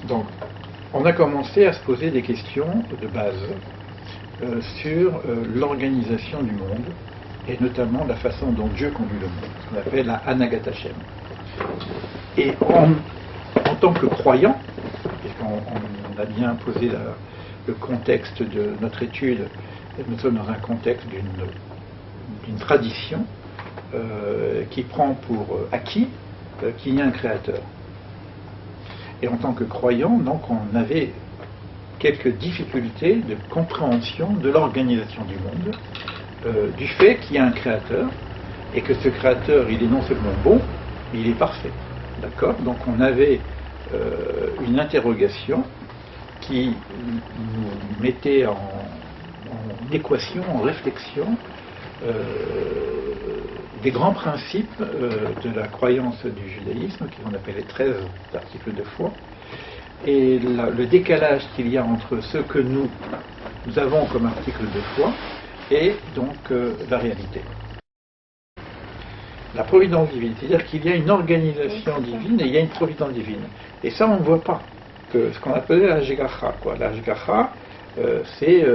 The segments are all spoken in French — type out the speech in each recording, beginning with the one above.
Donc, on a commencé à se poser des questions de base sur l'organisation du monde, et notamment la façon dont Dieu conduit le monde, ce qu'on appelle la Hanagat Hashem. Et en tant que croyant, puisqu'on a bien posé le contexte de notre étude, nous sommes dans un contexte d'une tradition qui prend pour acquis qu'il y a un créateur. Et en tant que croyant, donc, on avait quelques difficultés de compréhension de l'organisation du monde, du fait qu'il y a un créateur, et que ce créateur, il est non seulement bon, mais il est parfait. D'accord ? Donc on avait une interrogation qui nous mettait en équation, en réflexion, des grands principes de la croyance du judaïsme, qu'on appelle les 13 articles de foi, et le décalage qu'il y a entre ce que nous avons comme article de foi et donc la réalité. La providence divine, c'est-à-dire qu'il y a une organisation divine et il y a une providence divine. Et ça, on ne voit pas. Que ce qu'on appelait la Hashgacha. La Hashgacha, c'est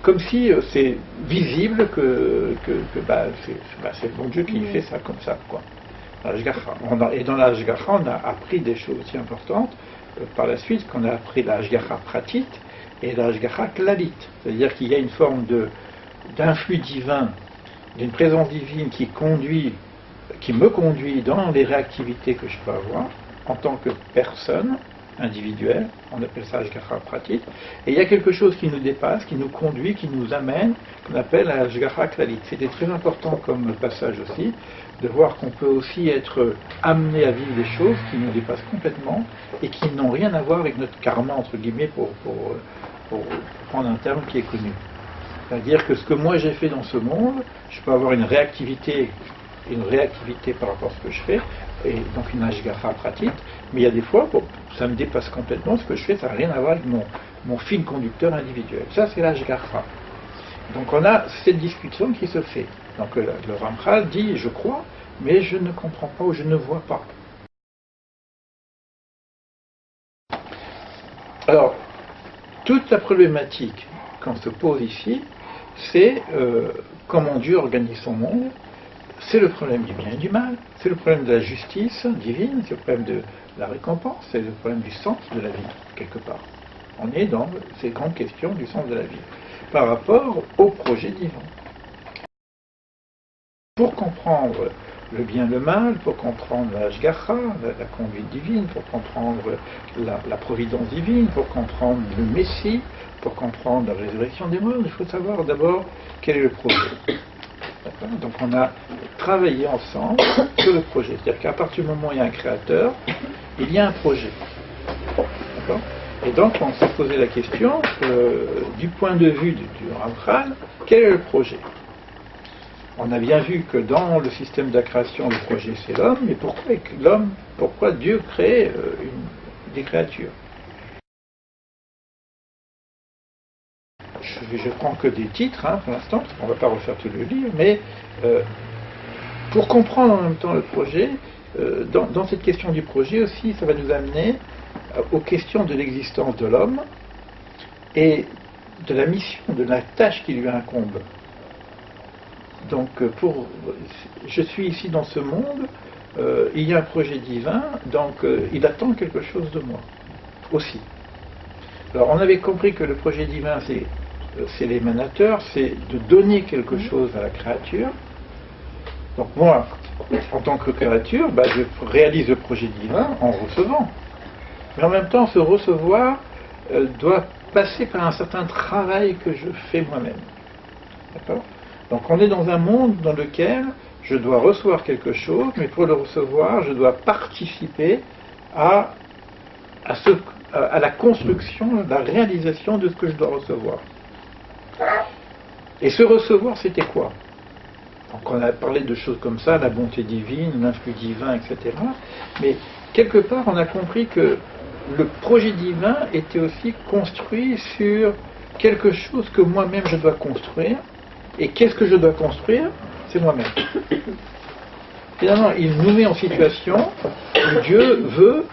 comme si c'est visible que c'est le bon Dieu qui fait ça comme ça. La Hashgacha. Et dans la Hashgacha, on a appris des choses aussi importantes. Par la suite, qu'on a appris la Hashgacha pratit et la Hashgacha klalit. C'est-à-dire qu'il y a une forme d'influx divin, d'une présence divine qui me conduit dans les réactivités que je peux avoir en tant que personne individuelle, on appelle ça Hashgacha pratit, et il y a quelque chose qui nous dépasse, qui nous conduit, qui nous amène, qu'on appelle la Hashgacha klalit. C'était très important comme passage aussi, de voir qu'on peut aussi être amené à vivre des choses qui nous dépassent complètement et qui n'ont rien à voir avec notre karma, entre guillemets, pour prendre un terme qui est connu. C'est-à-dire que ce que moi j'ai fait dans ce monde, je peux avoir une réactivité par rapport à ce que je fais, et donc une Hashgacha pratit, mais il y a des fois, ça me dépasse complètement, ce que je fais, ça n'a rien à voir avec mon fil conducteur individuel. Ça, c'est la Hashgacha. Donc on a cette discussion qui se fait. Donc le Ramchal dit, je crois, mais je ne comprends pas ou je ne vois pas. Alors, toute la problématique qu'on se pose ici, c'est comment Dieu organise son monde. C'est le problème du bien et du mal, c'est le problème de la justice divine, c'est le problème de la récompense, c'est le problème du sens de la vie, quelque part. On est dans ces grandes questions du sens de la vie, par rapport au projet divin. Pour comprendre le bien et le mal, pour comprendre la Hashgacha, la conduite divine, pour comprendre la providence divine, pour comprendre le Messie, pour comprendre la résurrection des morts, il faut savoir d'abord quel est le projet. Donc on a travaillé ensemble sur le projet. C'est-à-dire qu'à partir du moment où il y a un créateur, il y a un projet. D'accord ? Et donc on s'est posé la question, du point de vue du Ramchal, quel est le projet ? On a bien vu que dans le système de la création, le projet c'est l'homme, mais pourquoi Dieu crée des créatures ? Je prends que des titres pour l'instant, parce qu'on ne va pas refaire tout le livre, mais pour comprendre en même temps le projet, dans cette question du projet aussi, ça va nous amener aux questions de l'existence de l'homme et de la mission, de la tâche qui lui incombe. Donc, je suis ici dans ce monde, il y a un projet divin, donc il attend quelque chose de moi, aussi. Alors, on avait compris que le projet divin, c'est l'émanateur, c'est de donner quelque chose à la créature. Donc moi, en tant que créature, je réalise le projet divin en recevant. Mais en même temps, ce recevoir doit passer par un certain travail que je fais moi-même. D'accord ? Donc on est dans un monde dans lequel je dois recevoir quelque chose, mais pour le recevoir, je dois participer à la construction, à la réalisation de ce que je dois recevoir. Et ce recevoir, c'était quoi ? Donc on a parlé de choses comme ça, la bonté divine, l'influx divin, etc. Mais quelque part, on a compris que le projet divin était aussi construit sur quelque chose que moi-même je dois construire. Et qu'est-ce que je dois construire ? C'est moi-même. Finalement, il nous met en situation où Dieu veut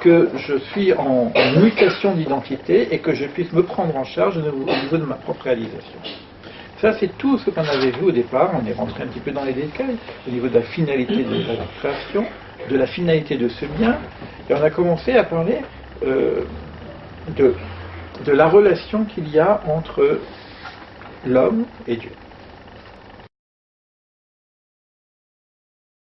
que je suis en mutation d'identité et que je puisse me prendre en charge au niveau de ma propre réalisation. Ça, c'est tout ce qu'on avait vu au départ. On est rentré un petit peu dans les détails, au niveau de la finalité de la création, de la finalité de ce bien, et on a commencé à parler de la relation qu'il y a entre l'homme et Dieu.